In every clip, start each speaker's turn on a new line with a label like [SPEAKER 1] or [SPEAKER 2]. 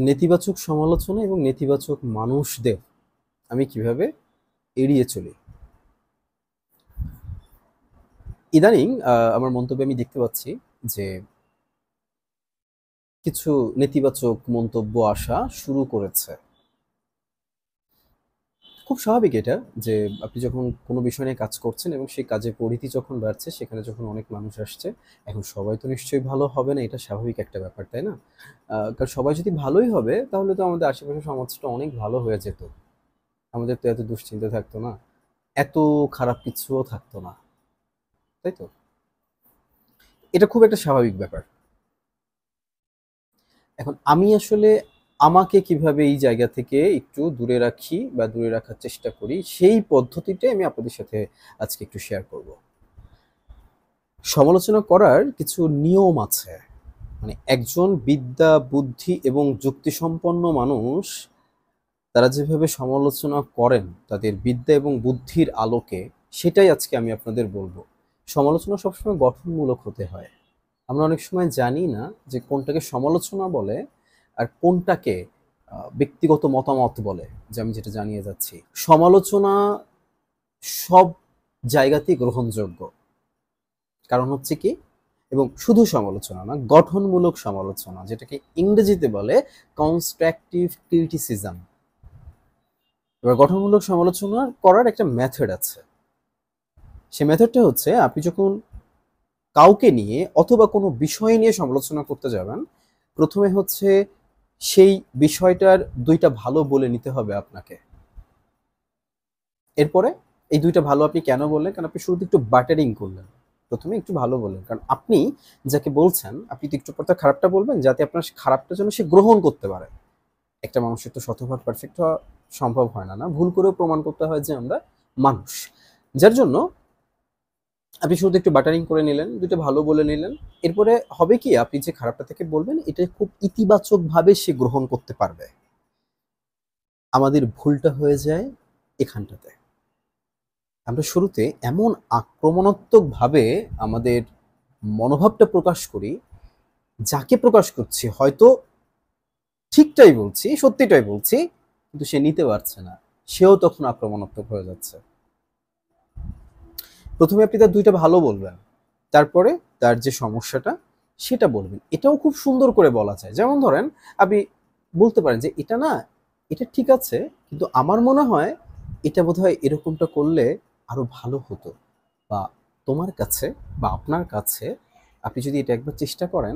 [SPEAKER 1] নেতিবাচক সমালোচনা এবং নেতিবাচক মানুষদের আমি কিভাবে এড়িয়ে চলি। ইদানিং আমার মন্তব্যে আমি দেখতে পাচ্ছি যে কিছু নেতিবাচক মন্তব্য আসা শুরু করেছে। খুব স্বাভাবিক এটা যে আপনি যখন কোনো বিষয় নিয়ে কাজ করছেন এবং সেই কাজের পরিধি যখন বাড়ছে, সেখানে যখন অনেক মানুষ আসছে, এখন সবাই তো নিশ্চয়ই ভালো হবে না, এটা স্বাভাবিক একটা ব্যাপার, তাই না? কারণ সবাই যদি ভালোই হবে তাহলে তো আমাদের আশেপাশের সমাজটা অনেক ভালো হয়ে যেত। আমাদের তো এত দুশ্চিন্তা থাকতো না, এত খারাপ কিছুও থাকতো না, তাই তো? এটা খুব একটা স্বাভাবিক ব্যাপার। এখন আমি আসলে আমাকে কিভাবে এই জায়গা থেকে একটু দূরে রাখি বা দূরে রাখার চেষ্টা করি, সেই পদ্ধতিটাই আমি আপনাদের সাথে আজকে একটু শেয়ার করব। সমালোচনা করার কিছু নিয়ম আছে। মানে একজন বিদ্যা, বুদ্ধি এবং যুক্তিসম্পন্ন মানুষ তারা যেভাবে সমালোচনা করেন তাদের বিদ্যা এবং বুদ্ধির আলোকে, সেটাই আজকে আমি আপনাদের বলবো। সমালোচনা সবসময় গঠনমূলক হতে হয়। আমরা অনেক সময় জানি না যে কোনটাকে সমালোচনা বলে আর কোনটাকে ব্যক্তিগত মতামত বলে, যে আমি যেটা জানিয়ে যাচ্ছি। সমালোচনা সব জায়গাতেই গ্রহণযোগ্য। কারণ হচ্ছে কি, এবং শুধু সমালোচনা না, গঠনমূলক সমালোচনা, যেটাকে ইংরেজিতে বলে কনস্ট্রাকটিভ ক্রিটিসিজম। এবার গঠনমূলক সমালোচনা করার একটা মেথড আছে। সে মেথডটা হচ্ছে, আপনি যখন কাউকে নিয়ে অথবা কোনো বিষয় নিয়ে সমালোচনা করতে যাবেন, প্রথমে হচ্ছে সেই বিষয়টার দুইটা ভালো বলে নিতে হবে আপনাকে। এরপরে এই দুইটা ভালো আপনি কেন বললেন? কারণ আপনি শুরুতে একটু বাটারিং করলেন, প্রথমে একটু ভালো বললেন, কারণ আপনি যাকে বলছেন আপনি তো একটু পর তার খারাপটা বলবেন, যাতে আপনার খারাপটা যেন সে গ্রহণ করতে পারে। একটা মানুষের তো শতভাগ পারফেক্ট হওয়া সম্ভব হয় না, না? ভুল করেও প্রমাণ করতে হয় যে আমরা মানুষ। যার জন্য আপনি শুরুতে একটু বাটারিং করে নিলেন, দুটো ভালো বলে নিলেন। এরপরে হবে কি, আপনি যে খারাপটা থেকে বলবেন এটা খুব ইতিবাচকভাবে সে গ্রহণ করতে পারবে। আমাদের ভুলটা হয়ে যায় এখানটাতে। আমরা শুরুতে এমন আক্রমণাত্মকভাবে আমাদের মনোভাবটা প্রকাশ করি, যাকে প্রকাশ করছি হয়তো ঠিকটাই বলছি, সত্যিটাই বলছি, কিন্তু সে নিতে পারছে না। সেও তখন আক্রমণাত্মক হয়ে যাচ্ছে। প্রথমে আপনি তার দুইটা ভালো বলবেন, তারপরে তার যে সমস্যাটা সেটা বলবেন। এটাও খুব সুন্দর করে বলা যায়। যেমন ধরেন, আপনি বলতে পারেন যে এটা না, এটা ঠিক আছে, কিন্তু আমার মনে হয় এটা বোধহয় এরকমটা করলে আরো ভালো হতো, বা তোমার কাছে বা আপনার কাছে আপনি যদি এটা একবার চেষ্টা করেন,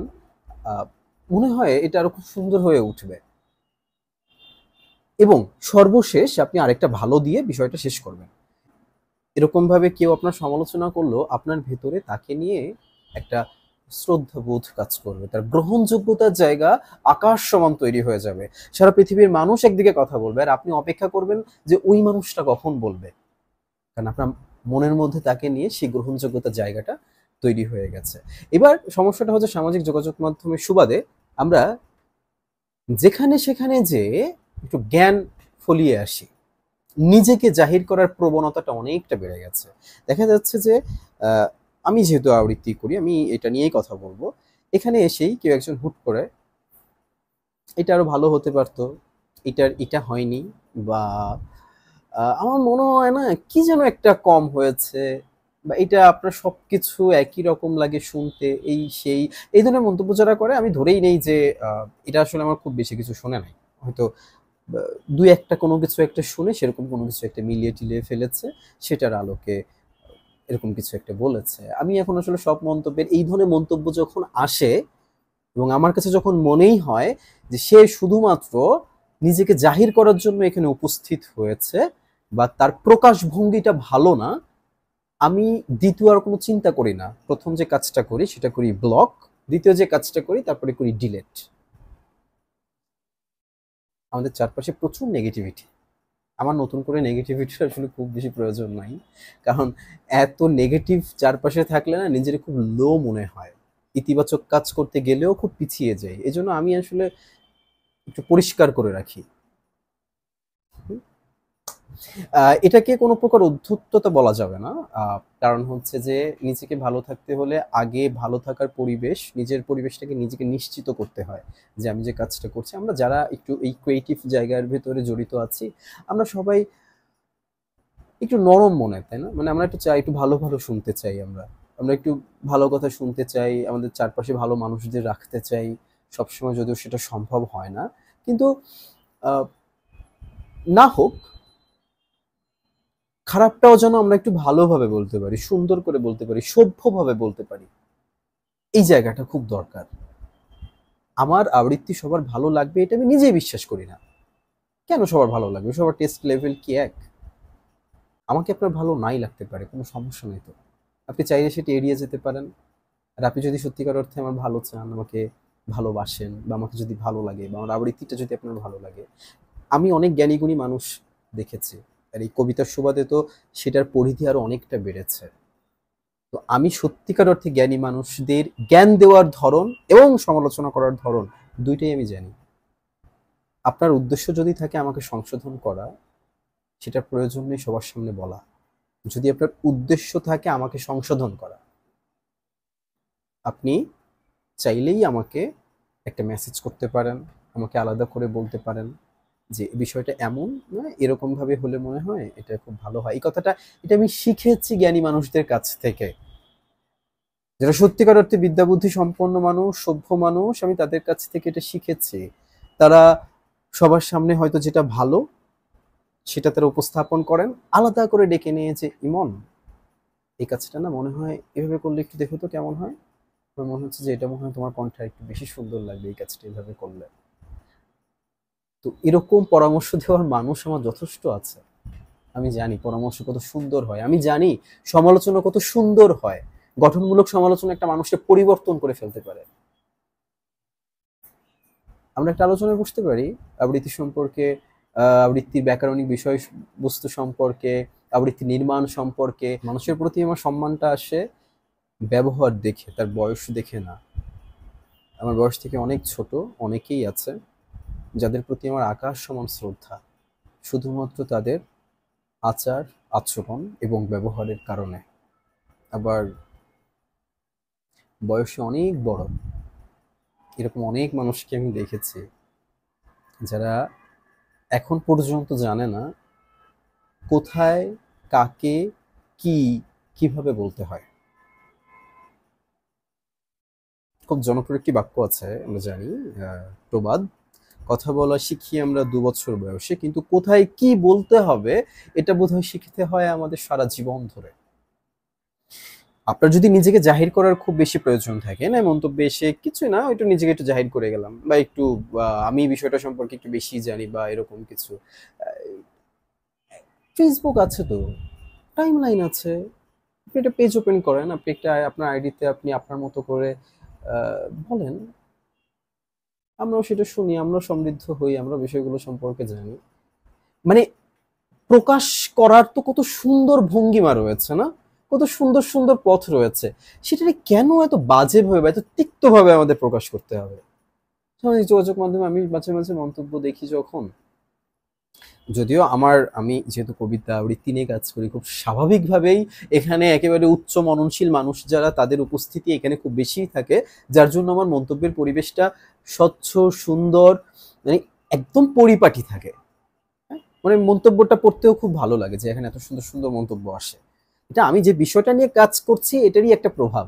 [SPEAKER 1] আহ, মনে হয় এটা আরো খুব সুন্দর হয়ে উঠবে। এবং সর্বশেষ আপনি আরেকটা ভালো দিয়ে বিষয়টা শেষ করবেন। এরকম ভাবে কেউ আপনার সমালোচনা করলো, আপনার ভেতরে তাকে নিয়ে একটা শ্রদ্ধাবোধ কাজ করবে, তার গ্রহণযোগ্যতার জায়গা আকাশ সমান তৈরি হয়ে যাবে। সারা পৃথিবীর মানুষ একদিকে কথা বলবে আর আপনি অপেক্ষা করবেন যে ওই মানুষটা কখন বলবে, কারণ আপনার মনের মধ্যে তাকে নিয়ে সেই গ্রহণযোগ্যতার জায়গাটা তৈরি হয়ে গেছে। এবার সমস্যাটা হচ্ছে, সামাজিক যোগাযোগ মাধ্যমের সুবাদে আমরা যেখানে সেখানে যে একটু জ্ঞান ফলিয়ে আসি, নিজেকে জাহির করার প্রবণতাটা অনেকটা বেড়ে গেছে। দেখা যাচ্ছে যে আমি যেহেতু আবৃত্তি করি, আমি এটা নিয়েই কথা বলবো। এখানে এসেই কেউ একজন হুট করে এটা আরো ভালো হতে পারতো, এটা হয়নি, বা আমার মনে হয় না, কি যেন একটা কম হয়েছে, বা এটা আপনার সবকিছু একই রকম লাগে শুনতে, এই সেই, এই ধরনের মন্তব্য যারা করে, আমি ধরেই নেই যে এটা আসলে আমার খুব বেশি কিছু শুনে নাই, হয়তো দুই একটা কোনো কিছু একটা শুনে সেরকম কোনো কিছু একটা মিলিয়ে টিলিয়ে ফেলেছে, সেটার আলোকে এরকম কিছু একটা বলেছে। আমি এখন আসলে সব মন্তব্যের এই ধরনের মন্তব্য যখন আসে এবং আমার কাছে যখন মনেই হয় যে সে শুধুমাত্র নিজেকে জাহির করার জন্য এখানে উপস্থিত হয়েছে, বা তার প্রকাশ ভঙ্গিটা ভালো না, আমি দ্বিতীয় আর কোনো চিন্তা করি না। প্রথম যে কাজটা করি সেটা করি ব্লক, দ্বিতীয় যে কাজটা করি তারপরে করি ডিলেট। আমাদের চারপাশে প্রচুর নেগেটিভিটি। আমার নতুন করে নেগেটিভিটির আসলে খুব বেশি প্রয়োজন নাই। কারণ এত নেগেটিভ চারপাশে থাকলে না নিজের খুব লো মনে হয়। ইতিবাচক কাজ করতে গেলেও খুব পিছিয়ে যাই। এজন্য আমি আসলে একটু পরিষ্কার করে রাখি। হুম? এটাকে কোনো প্রকার উদ্ধত্যতা বলা যাবে না। কারণ হচ্ছে যে নিজেকে ভালো থাকতে হলে আগে ভালো থাকার পরিবেশ, নিজের পরিবেশটাকে নিজেকে নিশ্চিত করতে হয় যে আমি যে কাজটা করছি, আমরা যারা একটু এই ক্রিয়েটিভ জায়গার ভেতরে জড়িত আছি, আমরা সবাই একটু নরম মনের, তাই না? মানে আমরা একটু চাই, একটু ভালো ভালো শুনতে চাই আমরা। আমরা একটু ভালো কথা শুনতে চাই, আমাদের চারপাশে ভালো মানুষদের রাখতে চাই। সবসময় যদিও সেটা সম্ভব হয় না। কিন্তু আহ, না হোক, খারাপটাও যেন আমরা একটু ভালোভাবে বলতে পারি, সুন্দর করে বলতে পারি, সভ্যভাবে বলতে পারি। এই জায়গাটা খুব দরকার। আমার আবৃত্তি সবার ভালো লাগবে এটা আমি নিজেই বিশ্বাস করি না। কেন সবার ভালো লাগবে? সবার টেস্ট লেভেল কি এক? আমাকে আপনার ভালো নাই লাগতে পারে, কোনো সমস্যা নেই তো। আপনি চাইলে সেটা এড়িয়ে যেতে পারেন। আর আপনি যদি সত্যিকার অর্থে আমার ভালো চান, আমাকে ভালোবাসেন, বা আমাকে যদি ভালো লাগে, বা আমার আবৃত্তিটা যদি আপনার ভালো লাগে, আমি অনেক জ্ঞানীগুণী মানুষ দেখেছি। আর এই কবিতার সুবাদে তো সেটার পরিধি আরো অনেকটা বেড়েছে। তো আমি সত্যিকার অর্থে জ্ঞানী মানুষদের জ্ঞান দেওয়ার ধরন এবং সমালোচনা করার ধরন দুইটাই আমি জানি। আপনার উদ্দেশ্য যদি থাকে আমাকে সংশোধন করা, সেটার প্রয়োজন নেই সবার সামনে বলা। যদি আপনার উদ্দেশ্য থাকে আমাকে সংশোধন করা, আপনি চাইলেই আমাকে একটা মেসেজ করতে পারেন, আমাকে আলাদা করে বলতে পারেন যে বিষয়টা এমন না, এরকম ভাবে হলে মনে হয় এটা খুব ভালো হয়। এই কথাটা, এটা আমি শিখেছি জ্ঞানী মানুষদের কাছ থেকে, যারা সত্যিকার অর্থে বিদ্যা বুদ্ধি সম্পন্ন মানুষ, সভ্য মানুষ, আমি তাদের কাছ থেকে এটা শিখেছি। তারা সবার সামনে হয়তো যেটা ভালো সেটা তারা উপস্থাপন করেন, আলাদা করে ডেকে নিয়ে যে ইমন, এই কাজটা না মনে হয় এভাবে করলে একটু দেখো তো কেমন হয়। আমার মনে হচ্ছে যে এটা মনে হয় তোমার কণ্ঠে একটু বেশি সুন্দর লাগবে এই কাজটা এভাবে করলে। তো এরকম পরামর্শ দেওয়ার মানুষ আমার যথেষ্ট আছে। আমি জানি পরামর্শ কত সুন্দর হয়, আমি জানি সমালোচনা কত সুন্দর হয়। গঠনমূলক সমালোচনা একটা মানুষকে পরিবর্তন করে ফেলতে পারে। আমরা একটা আলোচনায় বসতে পারি আবৃত্তি সম্পর্কে, আবৃত্তির ব্যাকরণিক বিষয় বস্তু সম্পর্কে, আবৃত্তি নির্মাণ সম্পর্কে। মানুষের প্রতি আমার সম্মানটা আসে ব্যবহার দেখে, তার বয়স দেখে না। আমার বয়স থেকে অনেক ছোট অনেকেই আছে যাদের প্রতি আমার আকাশ সমান শ্রদ্ধা, শুধুমাত্র তাদের আচার আচরণ এবং ব্যবহারের কারণে। আবার বয়সে অনেক বড় এরকম অনেক মানুষকে আমি দেখেছি যারা এখন পর্যন্ত জানে না কোথায়, কাকে, কি, কিভাবে বলতে হয়। খুব জনপ্রিয় একটি বাক্য আছে, আমরা জানি, প্রবাদ, কথা বলা শিখি আমরা ২ বছর বয়সে, কিন্তু কোথায় কি বলতে হবে এটা বোধহয় শিখতে হয় আমাদের সারা জীবন ধরে। আপনার যদি নিজেকে জাহির করার খুব বেশি প্রয়োজন থাকে না, মন্তব্যে এসে কিছু না, একটু নিজেকে একটু জাহির করে গেলাম, বা একটু আমি বিষয়টা সম্পর্কে একটু বেশি জানি বা এরকম কিছু, ফেসবুক আছে তো, টাইম লাইন আছে, আপনি একটা পেজ ওপেন করেন, আপনি একটা আপনার আইডিতে আপনি আপনার মতো করে বলেন, আমরাও সেটা শুনি, আমরাও সমৃদ্ধ হই, আমরা বিষয়গুলো সম্পর্কে জানি। মানে প্রকাশ করার তো কত সুন্দর ভঙ্গিমা রয়েছে না, কত সুন্দর সুন্দর পথ রয়েছে। সেটা কেন এত বাজে ভাবে বা এত তিক্ত ভাবে আমাদের প্রকাশ করতে হবে? সামাজিক যোগাযোগ মাধ্যমে আমি মাঝে মাঝে মন্তব্য দেখি যখন, যদিও আমি যেহেতু কবিতা আবৃত্তি নিয়ে কাজ করি, খুব স্বাভাবিকভাবেই এখানে একেবারে উচ্চ মননশীল মানুষ যারা, তাদের উপস্থিতি এখানে খুব বেশিই থাকে, যার জন্য আমার মন্তব্যের পরিবেশটা স্বচ্ছ, সুন্দর, মানে একদম পরিপাটি থাকে। হ্যাঁ? মানে মন্তব্যটা পড়তেও খুব ভালো লাগে যে এখানে এত সুন্দর সুন্দর মন্তব্য আসে। এটা আমি যে বিষয়টা নিয়ে কাজ করছি এটারই একটা প্রভাব।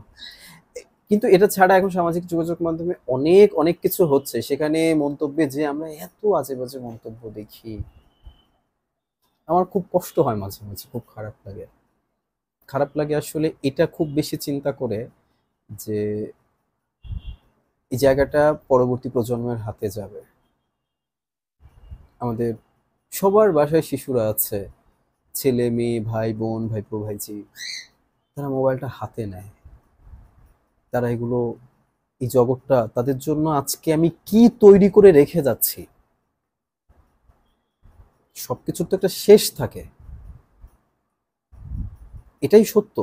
[SPEAKER 1] কিন্তু এটা ছাড়া এখন সামাজিক যোগাযোগ মাধ্যমে অনেক অনেক কিছু হচ্ছে, সেখানে মন্তব্যে যে আমরা এত আজে বাজে মন্তব্য দেখি, আমার খুব কষ্ট হয়, মাঝে মাঝে খুব খারাপ লাগে। খারাপ লাগে আসলে এটা খুব বেশি চিন্তা করে যে এই জায়গাটা পরবর্তী প্রজন্মের হাতে যাবে। আমাদের সবার বাসায় শিশুরা আছে, ছেলে মেয়ে, ভাই বোন, ভাইপো ভাইঝি, তারা মোবাইলটা হাতে নেয়। তারা এগুলো, এই জগৎটা তাদের জন্য আজকে আমি কি তৈরি করে রেখে যাচ্ছি, সবকিছুর তো একটা শেষ থাকে, এটাই সত্য।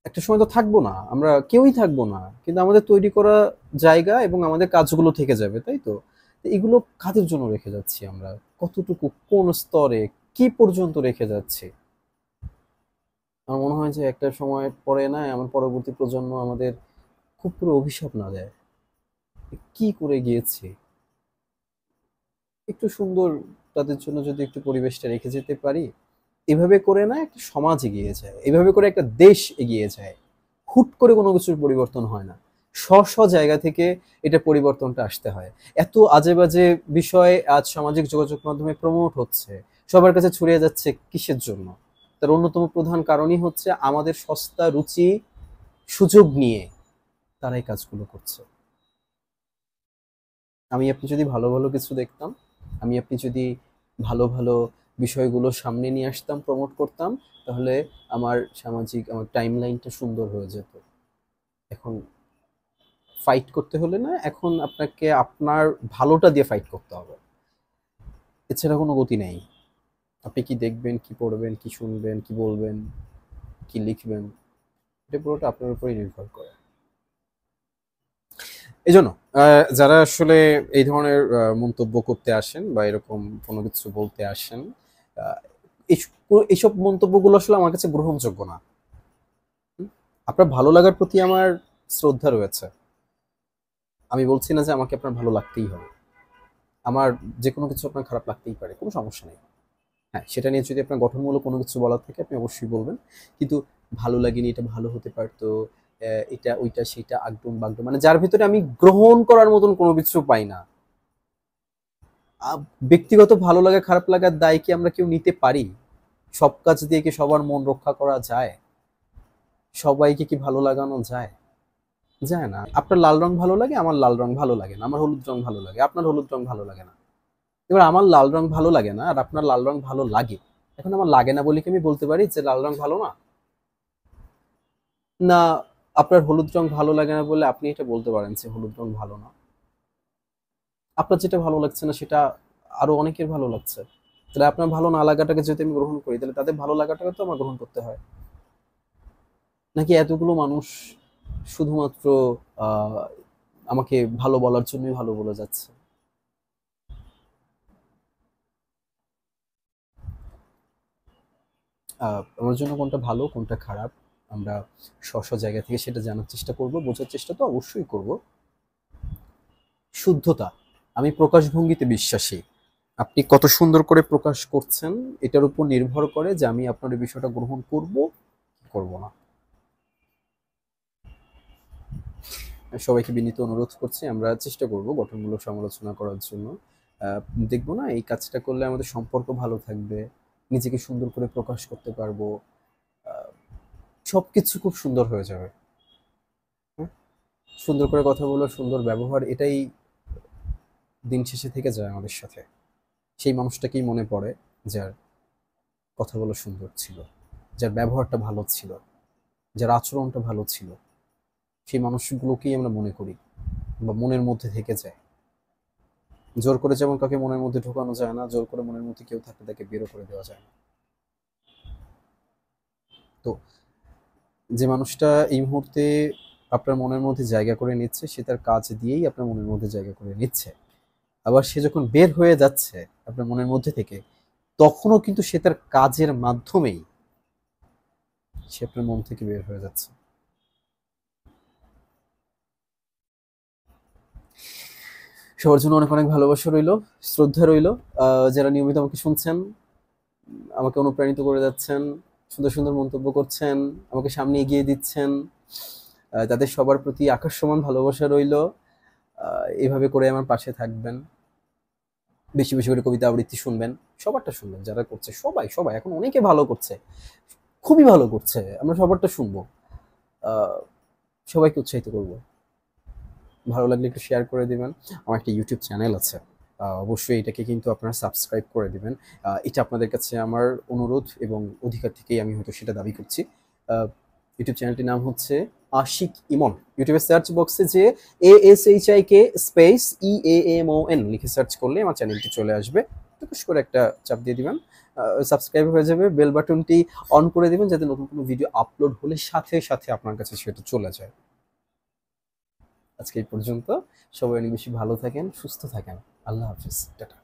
[SPEAKER 1] একটা সময় তো থাকবো না, আমরা কেউই থাকবো না, কিন্তু আমাদের তৈরি করা জায়গা এবং আমাদের কাজগুলো থেকে যাবে, তাই তো? তো এগুলো কাদের জন্য রেখে যাচ্ছি আমরা, কতটুকু, কোন স্তরে, কি পর্যন্ত রেখে যাচ্ছি? আমার মনে হয় যে একটা সময় পরে না আমার পরবর্তী প্রজন্ম আমাদের খুব পুরো অভিশাপ না দেয়, কি করে গিয়েছি। একটু সুন্দর তাদের জন্য যদি একটু পরিবেশটা রেখে যেতে পারি, এভাবে করে না একটা সমাজ এগিয়ে যায়, এভাবে করে একটা দেশ এগিয়ে যায়। হুট করে কোনো কিছুর পরিবর্তন হয় না, জায়গা থেকে এটা পরিবর্তনটা আসতে হয়। এত আজে বাজে বিষয় আজ সামাজিক যোগাযোগ মাধ্যমে প্রমোট হচ্ছে, সবার কাছে ছড়িয়ে যাচ্ছে, কিসের জন্য? তার অন্যতম প্রধান কারণই হচ্ছে আমাদের সস্তা রুচি সুযোগ নিয়ে তারা এই কাজগুলো করছে। আমি আপনি যদি ভালো ভালো কিছু দেখতাম, আমি আপনি যদি ভালো ভালো বিষয়গুলো সামনে নিয়ে আসতাম, প্রমোট করতাম, তাহলে আমার টাইম লাইনটা সুন্দর হয়ে যেত। এখন ফাইট করতে হলে না, এখন আপনাকে আপনার ভালোটা দিয়ে ফাইট করতে হবে, এছাড়া কোনো গতি নেই। আপনি কি দেখবেন, কি পড়বেন, কি শুনবেন, কি বলবেন, কি লিখবেন, এটা পুরোটা আপনার উপরেই নির্ভর করে। এই জন্য যারা আসলে এই ধরনের মন্তব্য করতে আসেন বা এরকম কোনো কিছু বলতে আসেন, আহ, এইসব মন্তব্যগুলো আসলে আমার কাছে গ্রহণযোগ্য না। হুম? আপনার ভালো লাগার প্রতি আমার শ্রদ্ধা রয়েছে, আমি বলছি না যে আমাকে আপনার ভালো লাগতেই হবে। আমার যে কোনো কিছু আপনার খারাপ লাগতেই পারে, কোনো সমস্যা নেই। হ্যাঁ, সেটা নিয়ে যদি আপনার গঠনমূলক কোনো কিছু বলার থাকে আপনি অবশ্যই বলবেন। কিন্তু ভালো লাগেনি, এটা ভালো হতে পারতো, এটা ওইটা সেটা আগডুম বাগডুম, মানে যার ভিতরে আমি গ্রহণ করার মতন কোনো কিছু পাই না। আ ব্যক্তিগত ভালো লাগা খারাপ লাগার দায় কি আমরা কেউ নিতে পারি? সব কাজ দিয়ে কি সবার মন রক্ষা করা যায়? সবাইকে কি ভালো লাগানো যায়? যায় না। আপনার লাল রং ভালো লাগে, আমার লাল রং ভালো লাগে না। আমার হলুদ রং ভালো লাগে, আপনার হলুদ রং ভালো লাগে না। এবার আমার লাল রং ভালো লাগে না আর আপনার লাল রং ভালো লাগে। এখন আমার লাগে না বলে কি আমি বলতে পারি যে লাল রং ভালো না? না, আপনার হলুদ রং ভালো লাগে না বলে আপনি এটা বলতে পারেন যে হলুদ রং ভালো না। আপনার যেটা ভালো লাগছে না সেটা আরো অনেকের ভালো লাগছে। তাহলে আপনার ভালো না লাগাটাকে যদি আমি গ্রহণ করি, তাহলে তাদের ভালো লাগাটাকে তো আমার গ্রহণ করতে হয়। নাকি এতগুলো মানুষ শুধুমাত্র আহ আমাকে ভালো বলার জন্যই ভালো বলে যাচ্ছে? আমার জন্য কোনটা ভালো কোনটা খারাপ, আমরা জায়গা থেকে সেটা জানার চেষ্টা করব, বোঝার চেষ্টা তো অবশ্যই করব। শুদ্ধতা, আমি প্রকাশভঙ্গিতে বিশ্বাসী। আপনি কত সুন্দর করে প্রকাশ করছেন এটার উপর নির্ভর করে যে আমি আপনার এই বিষয়টা গ্রহণ করব কি করব না। সবাইকে বিনীত অনুরোধ করছি, আমরা চেষ্টা করব গঠনমূলক সমালোচনা করার জন্য। আহ, দেখবো না এই কাজটা করলে আমাদের সম্পর্ক ভালো থাকবে, নিজেকে সুন্দর করে প্রকাশ করতে পারবো, আহ, সবকিছু খুব সুন্দর হয়ে যাবে। হ্যাঁ? সুন্দর করে কথা বলো, সুন্দর ব্যবহার, এটাই দিন শেষে থেকে যায় আমাদের সাথে। সেই মানুষটাকেই মনে পড়ে যার কথাগুলো সুন্দর ছিল, যার ব্যবহারটা ভালো ছিল, যার আচরণটা ভালো ছিল। সেই মানুষগুলোকেই আমরা মনে করি বা মনের মধ্যে থেকে যায়। জোর করে যেমন কাউকে মনের মধ্যে ঢোকানো যায় না, জোর করে মনের মধ্যে কেউ থাকলে তাকে বেরো করে দেওয়া যায় না। তো যে মানুষটা এই মুহূর্তে আপনার মনের মধ্যে জায়গা করে নিচ্ছে, সে তার কাজ দিয়েই আপনার মনের মধ্যে জায়গা করে নিচ্ছে। আবার সে যখন বের হয়ে যাচ্ছে আপনার মনের মধ্যে থেকে, তখনও কিন্তু সে তার কাজের মাধ্যমেই সে আপনার মন থেকে বের হয়ে যাচ্ছে। সবার জন্য অনেক অনেক ভালোবাসা রইলো, শ্রদ্ধা রইলো। যারা নিয়মিত আমাকে শুনছেন, আমাকে অনুপ্রাণিত করে যাচ্ছেন, সুন্দর সুন্দর মন্তব্য করছেন, আমাকে সামনে এগিয়ে দিচ্ছেন, তাদের সবার প্রতি আকাশ সমান ভালোবাসা রইলো। এভাবে করে আমার পাশে থাকবেন, বেশি বেশি করে কবিতা আবৃত্তি শুনবেন, সবারটা শুনবেন, যারা করছে সবাই সবাই এখন অনেকে ভালো করছে, খুবই ভালো করছে, আমরা সবারটা শুনবো। আহ, সবাইকে উৎসাহিত করব। ভালো লাগলে একটু শেয়ার করে দিবেন। আমার একটা ইউটিউব চ্যানেল আছে, অবশ্যই এটাকে কিন্তু আপনারা সাবস্ক্রাইব করে দিবেন। এটা আপনাদের কাছে আমার অনুরোধ এবং অধিকার থেকেই আমি হয়তো সেটা দাবি করছি। ইউটিউব চ্যানেলটির নাম হচ্ছে আশিক ইমন। ইউটিউবের সার্চ বক্সে যে ASHIK স্পেস EAMON লিখে সার্চ করলে আমার চ্যানেলটি চলে আসবে, টুকুস করে একটা চাপ দিয়ে দিবেন, সাবস্ক্রাইব হয়ে যাবে, বেল বাটনটি অন করে দিবেন যাতে নতুন কোনো ভিডিও আপলোড হলে সাথে সাথে আপনার কাছে সেটা চলে যায়। আজকে এই পর্যন্ত। সবাই অনেক বেশি ভালো থাকেন, সুস্থ থাকেন। আল্লাহ হাফিজ, টাটা।